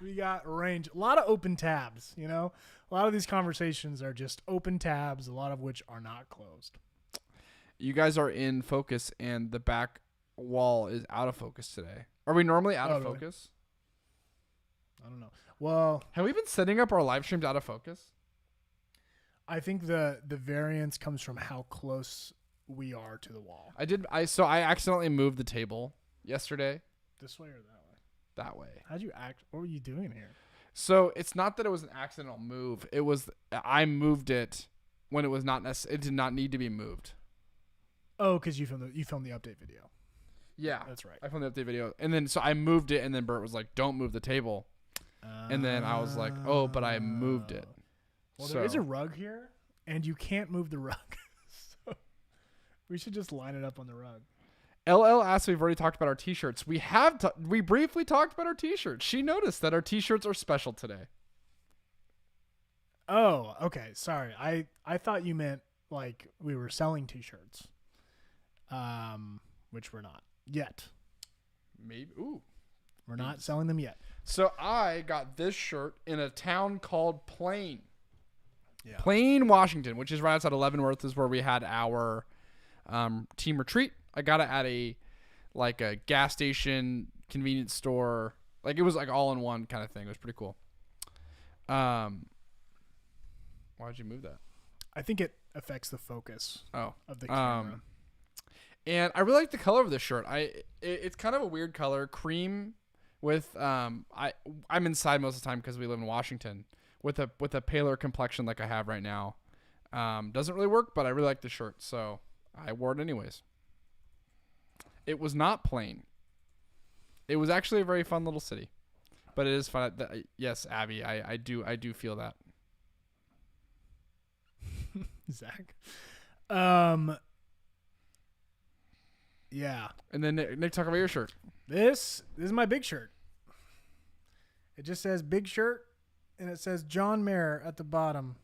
we got range. A lot of open tabs. You know, a lot of these conversations are just open tabs. A lot of which are not closed. You guys are in focus, and the back wall is out of focus today. Are we normally out of really? focus? I don't know. Well, Have we been setting up our live streams out of focus? I think the variance comes from how close we are to the wall. So I accidentally moved the table yesterday This way or that way? that way. How'd you act? What were you doing here? So it's not that it was an accidental move. It was I moved it when it was not it did not need to be moved. Oh, because you filmed the update video. Yeah, That's right. I filmed the update video, and then so I moved it, and then Bert was like, "Don't move the table," and then I was like, "Oh, but I moved it." Well, there is a rug here, and you can't move the rug. So we should just line it up on the rug. LL asked if we've already talked about our t-shirts. We have. We briefly talked about our t-shirts. She noticed that our t-shirts are special today. Oh, okay. Sorry. I thought you meant like we were selling t-shirts. Which we're not yet. Maybe. Ooh. We're not selling them yet. So I got this shirt in a town called Plain. Yeah. Plain, Washington, which is right outside of Leavenworth, is where we had our team retreat. I got it at a gas station, convenience store. Like it was like all in one kind of thing. It was pretty cool. Why'd you move that? I think it affects the focus of the camera. And I really like the color of this shirt. It's kind of a weird color, cream with I'm inside most of the time because we live in Washington with a paler complexion like I have right now. Doesn't really work, but I really like the shirt, so I wore it anyways. It was not plain. It was actually a very fun little city, but it is fun. Yes, Abby, I do feel that. Zach. Yeah. And then Nick, talk about your shirt. This is my big shirt. It just says big shirt, and it says John Mayer at the bottom,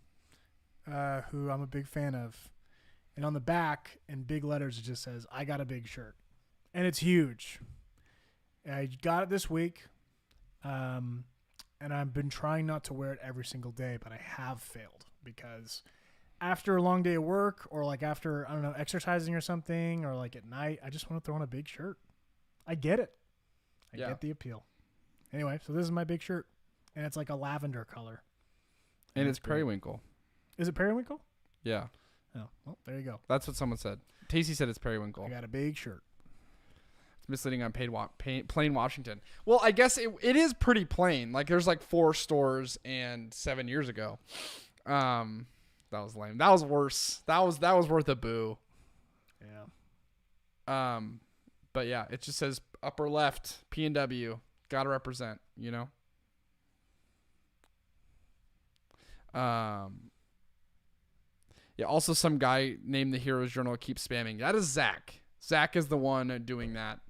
who I'm a big fan of. And on the back, in big letters, it just says, I got a big shirt. And it's huge. I got it this week, and I've been trying not to wear it every single day, but I have failed because after a long day of work or like after, I don't know, exercising or something or like at night, I just want to throw on a big shirt. I get it. I get the appeal. Anyway, so this is my big shirt, and it's like a lavender color. And it's periwinkle. Is it periwinkle? Yeah. Oh, well, there you go. That's what someone said. Tasty said it's periwinkle. I got a big shirt. It's misleading on Plain Washington. Well, I guess it is pretty plain. Like there's like 4 stores, and 7 years ago. That was lame. That was worse. That was worth a boo. Yeah. But yeah, it just says upper left, P&W. Gotta represent, you know? Yeah, also some guy named the Heroes Journal keeps spamming. That is Zach. Zach is the one doing that.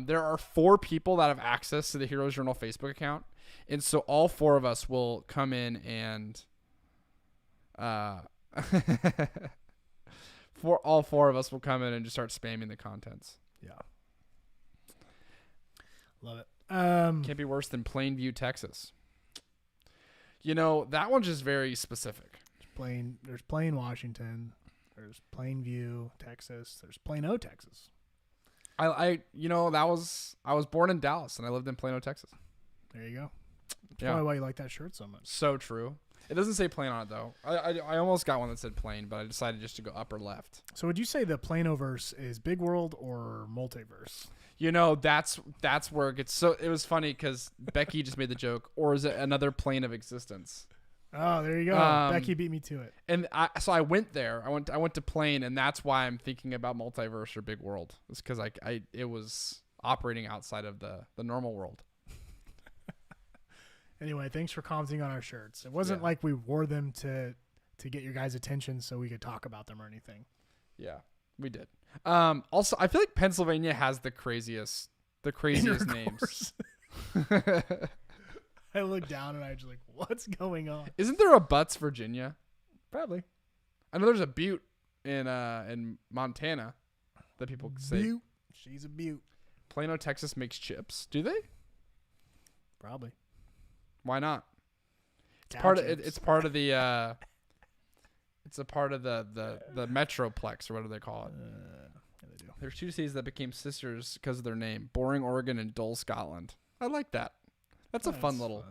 There are 4 people that have access to the Heroes Journal Facebook account. And so all 4 of us will come in and all 4 of us will come in and just start spamming the contents. Yeah. Love it. Can't be worse than Plainview, Texas. You know, that one's just very specific. There's Plain Washington. There's Plainview, Texas. There's Plano, Texas. I was born in Dallas and I lived in Plano, Texas. There you go. That's probably why you like that shirt so much. So true. It doesn't say plain on it though. I almost got one that said plain, but I decided just to go upper left. So would you say the Planoverse is Big World or Multiverse? You know, that's where it gets so. It was funny because Becky just made the joke, or is it another plane of existence? Oh, there you go. Um, Becky beat me to it. And so I went there. I went to Plane, and that's why I'm thinking about Multiverse or Big World. It's because it was operating outside of the normal world. Anyway, thanks for commenting on our shirts. It wasn't like we wore them to get your guys' attention so we could talk about them or anything. Yeah, we did. Also, I feel like Pennsylvania has the craziest names. I looked down and I was like, what's going on? Isn't there a Butts, Virginia? Probably. I know there's a Butte in Montana that people say. Butte. She's a Butte. Plano, Texas makes chips. Do they? Probably. Why not? It's Cow part chips. of it's part of the it's a part of the Metroplex, or what do they call it? Yeah, they do. There's two cities that became sisters because of their name: Boring, Oregon, and Dole, Scotland. I like that. That's a fun little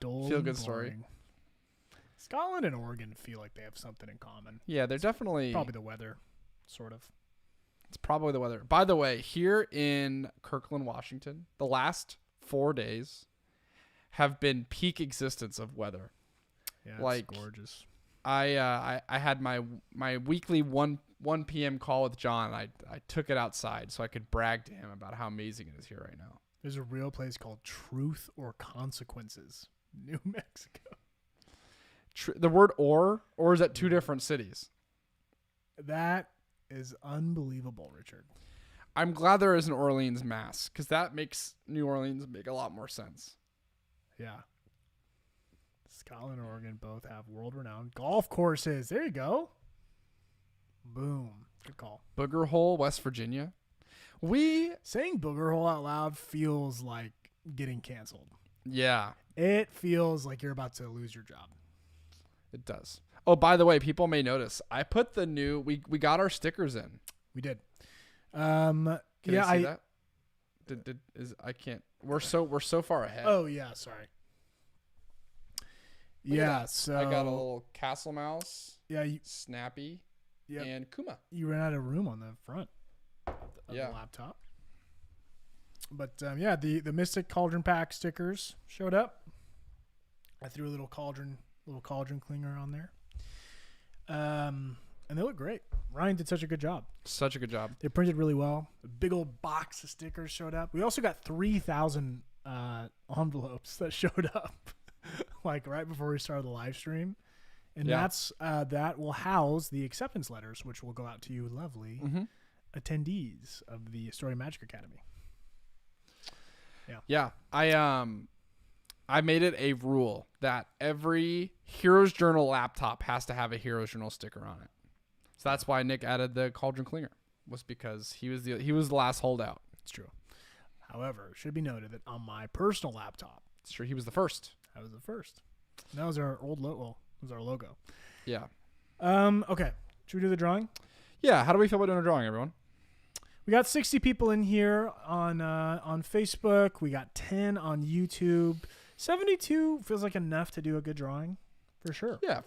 Dole feel and good story. Boring. Scotland and Oregon feel like they have something in common. Yeah, they're definitely Probably the weather, sort of. It's probably the weather. By the way, here in Kirkland, Washington, the last 4 days have been peak existence of weather. Yeah, Like, it's gorgeous. I had my weekly 1 p.m. call with John. And I took it outside so I could brag to him about how amazing it is here right now. There's a real place called Truth or Consequences, New Mexico. The word or is at two different cities. That is unbelievable, Richard. I'm glad there is an Orleans, Mass, because that makes New Orleans make a lot more sense. Yeah. Scotland and Oregon both have world-renowned golf courses. There you go. Boom. Good call. Booger Hole, West Virginia. Saying Booger Hole out loud feels like getting canceled. Yeah, It feels like you're about to lose your job. it does. Oh, by the way, people may notice I put the new. We got our stickers in. We did. Can Yeah, I see that? I can't. We're so far ahead. Oh yeah, sorry. Look at Yeah, that. so I got a little Castle Mouse, yeah, Snappy, you and Kuma. ran out of room on the front of Yeah. the laptop. But yeah, the Mystic Cauldron Pack stickers showed up. I threw a little cauldron clinger on there. And they look great. Ryan did such a good job. Such a good job. They printed really well. A big old box of stickers showed up. We also got 3,000 envelopes that showed up, like right before we started the live stream, and that's that will house the acceptance letters, which will go out to you, lovely attendees of the Story Magic Academy. Yeah. I made it a rule that every Heroes Journal laptop has to have a Heroes Journal sticker on it. So that's why Nick added the Cauldron Clinger, was because he was the last holdout. It's true. However, it should be noted that on my personal laptop, It's true, he was the first. I was the first. And that was our old logo. Well, it was our logo. Yeah. Okay. Should we do the drawing? Yeah. How do we feel about doing a drawing, everyone? We got 60 people in here on Facebook. We got 10 on YouTube. 72 feels like enough to do a good drawing, for sure. Yeah.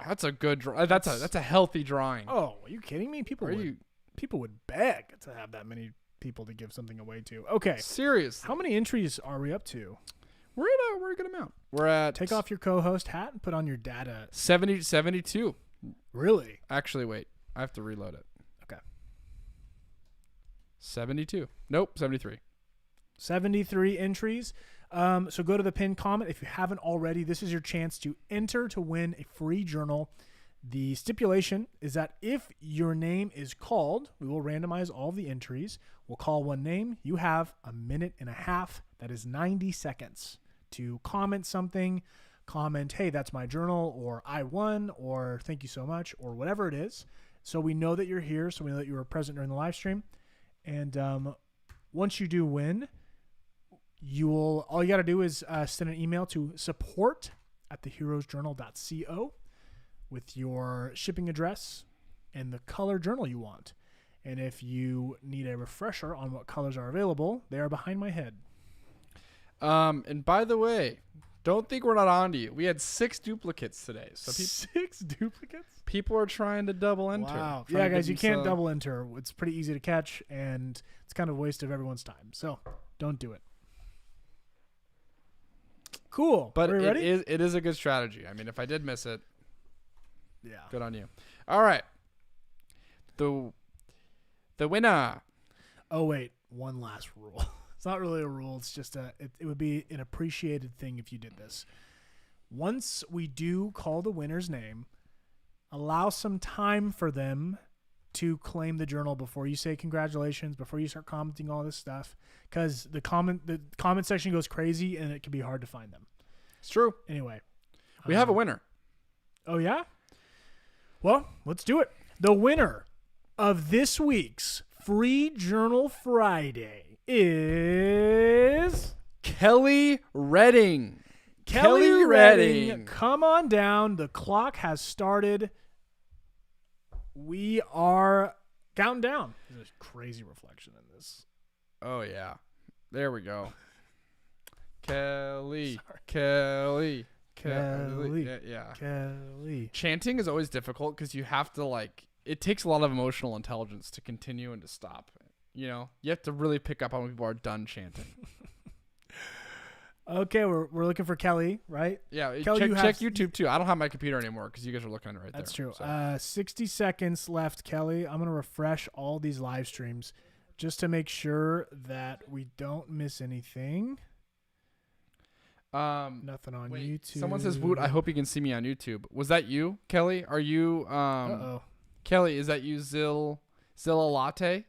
That's a good drawing. That's a healthy drawing. Oh, are you kidding me? People would beg to have that many people to give something away to. Okay. Serious. How many entries are we up to? We're a good amount. We're at Take off your co-host hat and put on your data. 72. Really? Actually, wait. I have to reload it. Okay. 72. Nope, 73. 73 entries. So go to the pinned comment. If you haven't already, this is your chance to enter to win a free journal. The stipulation is that if your name is called, we will randomize all the entries. We'll call one name. You have a minute and a half. That is 90 seconds to comment something. Comment, hey, that's my journal, or I won, or thank you so much, or whatever it is. So we know that you're here, so we know that you were present during the live stream. And once you do win, all you got to do is send an email to support@theheroesjournal.co with your shipping address and the color journal you want. And if you need a refresher on what colors are available, they are behind my head. And by the way, don't think we're not on to you. We had 6 duplicates today. So 6 duplicates? people are trying to double enter. Wow. Trying Yeah, to guys, get you can't some- double enter. It's pretty easy to catch, and it's kind of a waste of everyone's time. So don't do it. Cool. But Are we ready? it is a good strategy. I mean, if I did miss it, Yeah. good on you. All right. The winner. Oh wait, one last rule. It's not really a rule. It's just it would be an appreciated thing if you did this. Once we do call the winner's name, allow some time for them to claim the journal before you say congratulations, before you start commenting all this stuff, because the comment section goes crazy and it can be hard to find them. It's true. Anyway, We have a winner. Oh yeah? Well, let's do it. The winner of this week's Free Journal Friday is Kelly Redding. Kelly Redding. Redding. Come on down. The clock has started. We are counting down. There's a crazy reflection in this. Oh yeah. There we go. Kelly. Sorry. Kelly. Kelly. Yeah. Kelly. Chanting is always difficult because you have to it takes a lot of emotional intelligence to continue and to stop. You know, you have to really pick up on when people are done chanting. Okay, we're looking for Kelly, right? Yeah, Kelly, check YouTube too. I don't have my computer anymore because you guys are looking at it right That's there. true. So. 60 seconds left, Kelly. I'm going to refresh all these live streams just to make sure that we don't miss anything. Nothing on YouTube. Someone says, "Woot! I hope you can see me on YouTube." Was that you, Kelly? Are you Uh-oh. Kelly? Is that you, Zilla Latte?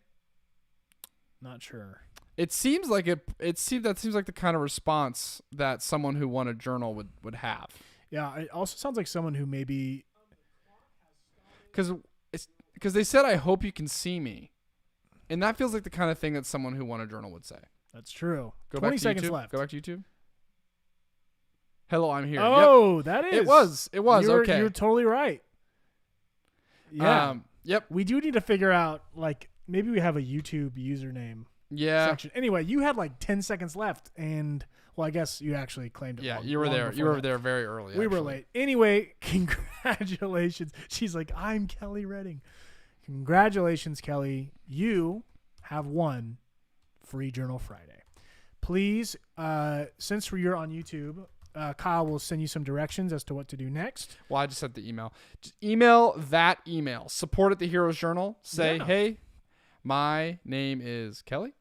Not sure. It seems like that seems like the kind of response that someone who won a journal would have. Yeah, it also sounds like someone who maybe Because they said, "I hope you can see me," and that feels like the kind of thing that someone who won a journal would say. that's true. Go 20 back to seconds YouTube. left. Go back to YouTube. Hello, I'm here. Oh, Yep. that is. It was. Okay. You're totally right. Yeah. Yep. We do need to figure out, maybe we have a YouTube username Yeah. section. Anyway, you had 10 seconds left, and, well, I guess you actually claimed it. Yeah. long- You were long there. before You were that. there very early. We were actually. late. Anyway, congratulations. She's like, I'm Kelly Redding. Congratulations, Kelly. You have won Free Journal Friday. Please, since you're on YouTube, Kyle will send you some directions as to what to do next. Well, I just sent the email. Just email that email. Support at the Heroes Journal. Say, Yeah. hey, my name is Kelly,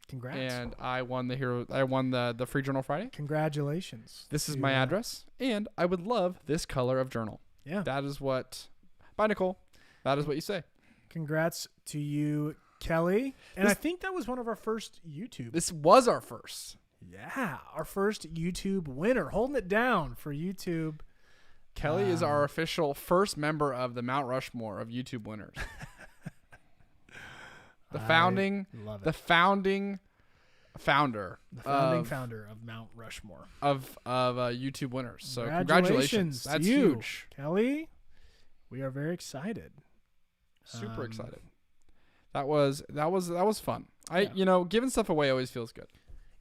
Congrats. and I won the Free Journal Friday. Congratulations. This is to, my address, and I would love this color of journal. Yeah. That is what. Bye, Nicole. That is what you say. Congrats to you, Kelly. And I think that was one of our first YouTube. This was our first. Yeah, our first YouTube winner. Holding it down for YouTube. Kelly is our official first member of the Mount Rushmore of YouTube winners. The founding Love it. the founding founder The founding of, founder of Mount Rushmore. of YouTube winners. So Congratulations congratulations. to That's you, huge. Kelly. We are very excited. Super Um, excited. That was fun. Yeah. Giving stuff away always feels good.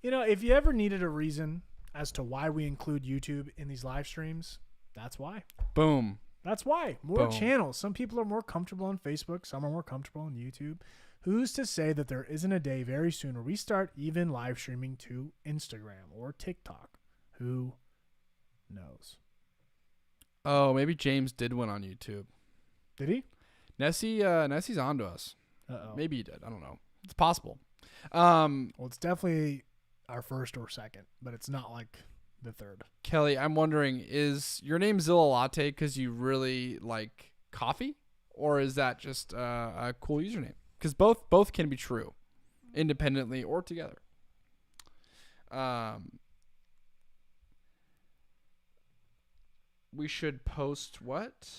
If you ever needed a reason as to why we include YouTube in these live streams, that's why. Boom. That's why. More Boom. channels. Some people are more comfortable on Facebook. Some are more comfortable on YouTube. Who's to say that there isn't a day very soon where we start even live streaming to Instagram or TikTok? Who knows? Oh, maybe James did win on YouTube. Did he? Nessie's on to us. Uh-oh. Maybe he did. I don't know. It's possible. Well, it's definitely our first or second, but it's not like the third. Kelly, I'm wondering, is your name Zilla Latte because you really like coffee? Or is that just a cool username? Because both can be true, independently or together. We should post what?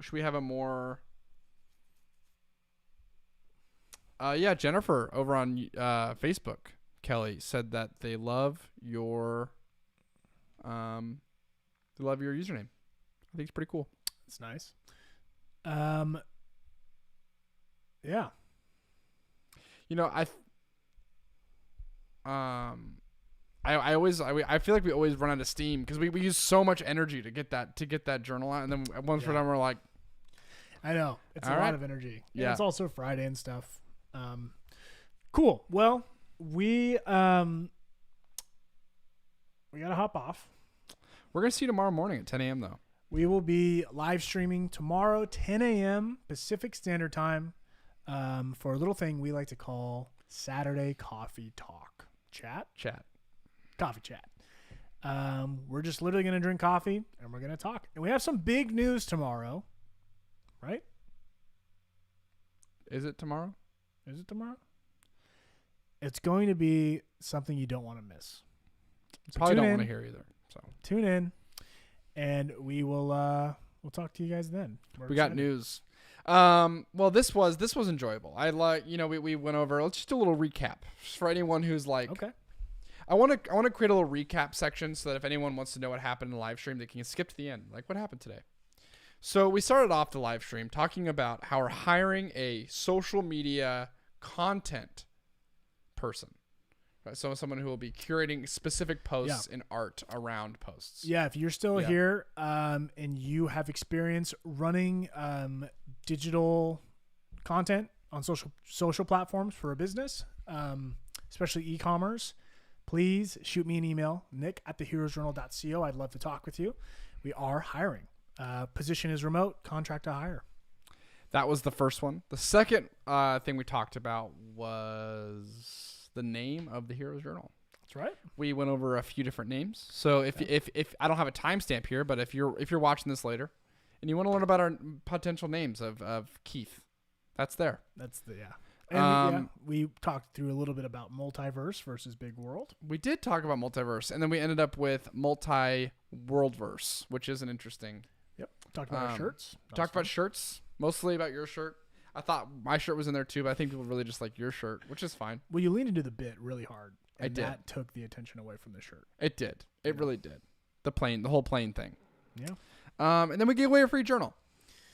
Should we have a more... yeah, Jennifer over on Facebook, Kelly, said that they love your username. I think it's pretty cool. It's nice. Yeah. I feel like we always run out of steam because we use so much energy to get that journal out, and then once we're done, we're like, I know. It's All a right. lot of energy. Yeah. And it's also Friday and stuff. Cool. Well, we we got to hop off. We're going to see you tomorrow morning at 10 a.m., though. We will be live streaming tomorrow, 10 a.m. Pacific Standard Time, for a little thing we like to call Saturday Coffee Talk. Coffee chat. We're just literally going to drink coffee and we're going to talk. And we have some big news tomorrow, right? Is it tomorrow? Is it tomorrow? It's going to be something you don't want to miss. So Probably don't tune want to in. hear either. So Tune in, and we will we'll talk to you guys then. We're we got excited. news. Well, this was enjoyable. I like, we went over. Let's just do a little recap for anyone who's like, Okay. I want to create a little recap section so that if anyone wants to know what happened in the live stream, they can skip to the end. Like, what happened today? So we started off the live stream talking about how we're hiring a social media content person. Right? So someone who will be curating specific posts and art around posts. Yeah, if you're still Yeah. here and you have experience running digital content on social platforms for a business, especially e-commerce, please shoot me an email, nick@theheroesjournal.co. I'd love to talk with you. We are hiring. Position is remote, contract to hire. That was the first one. The second thing we talked about was the name of the Heroes Journal. That's right. We went over a few different names. So if I don't have a timestamp here, but if you're watching this later and you want to learn about our potential names of Keith, that's there. That's the And we talked through a little bit about multiverse versus big world. We did talk about multiverse, and then we ended up with multi-worldverse, which is an interesting. Yep. Talked about our shirts. Talked about shirts, mostly about your shirt. I thought my shirt was in there too, but I think people really just like your shirt, which is fine. Well, you leaned into the bit really hard. And I did. That took the attention away from the shirt. It did. It really did. The whole plane thing. Yeah. And then we gave away a free journal.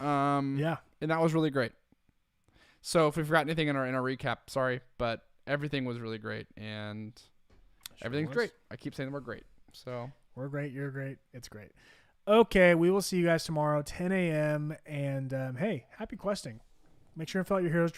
Yeah. And that was really great. So if we forgot anything in our recap, sorry, but everything was really great, and everything's was. great. I keep saying the word great. So We're great. You're great. It's great. Okay. We will see you guys tomorrow, 10 a.m. And hey, happy questing. Make sure and fill out your heroes